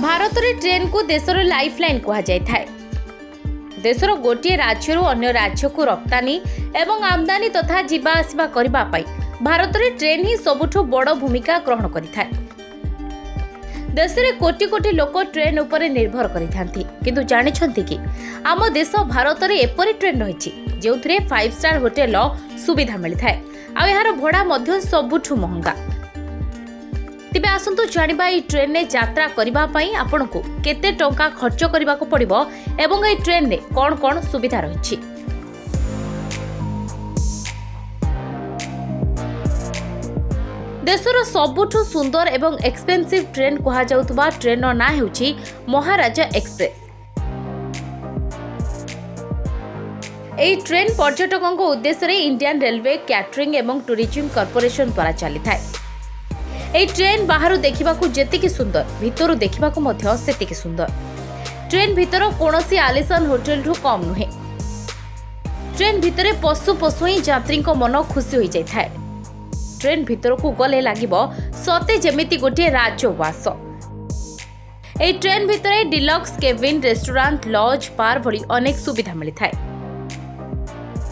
भारत में ट्रेन को देशर लाइफलाइन कहुए। देशर गोटे राज्य अन्य राज्य को रप्तानी एवं आमदानी तथा जीवा आसिबा करिबा पई भारत में ट्रेन ही सबुठु बड़ भूमिका ग्रहण करिथाय। देश में कोटी कोटी लोक ट्रेन उपर निर्भर करिथांती, किंतु जानिछंती कि आम देश भारत में एपरी ट्रेन रही जो 5 स्टार होटेल सुविधा मिलता है आ यार भड़ा मध्य सबुठु महंगा। तेबे आसंतु जानिबा ई ट्रेन ने यात्रा करिबा पई आपनको केते टंका खर्च करिबा को पड़िबो एवं ई ट्रेन ने कोन कोन सुविधा रहिछि। देशर सबुठु सुंदर एवं एक्सपेंसिव ट्रेन कहा जाउतबा ट्रेन ना हेउछि महाराजा एक्सप्रेस। एई ट्रेन पर्यटकों को उद्देश्य रे इंडियन रेलवे कैटरिंग एवं टूरिज्म कॉर्पोरेशन द्वारा चली थाए। एई ट्रेन बाहरु देखिबाकू जेतिकी सुंदर भितरु देखिबाकू मध्य सेतिकी सुंदर। ट्रेन भितर कोनोसी आलिशान होटेल रु कम नुहे। ट्रेन भितरे पशु पशु ही यात्री को मन खुशी हो जाय थाए। ट्रेन भितर को गले लागिबो सते जेमिति गोटे राजवास। एई ट्रेन भितरे डिलक्स केबिन, रेस्टोरेंट, लॉज, बार भली अनेक सुविधा मिली थाए।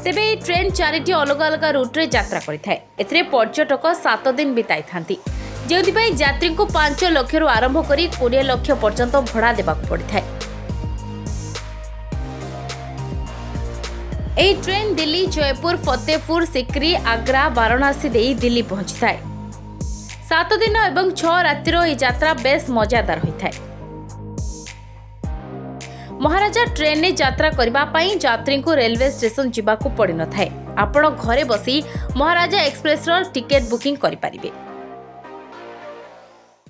तेबे एई ट्रेन 4टी अलग अलग रूट रे यात्रा करिथाए। एथरे पर्यटक 7 दिन बिताई थांती, जेउथिपाई यात्री को 5 लाख रु आरंभ करी 20 लाख पर्यंत भड़ा देबाक पड़िथाए। एई ट्रेन दिल्ली, जयपुर, फतेहपुर सिकरी, आग्रा, वाराणसी देई दिल्ली पहुंची थाए। 7 दिन एवं 6 रातिर एई यात्रा बेस मजादार होइथाए। महाराजा ट्रेन ने यात्रा करबा पई यात्री को रेलवे स्टेशन जिबाकू पड़ि न थाए। आपण घरे बसी महाराजा एक्सप्रेस रो टिकेट बुकिंग करि पारिबे।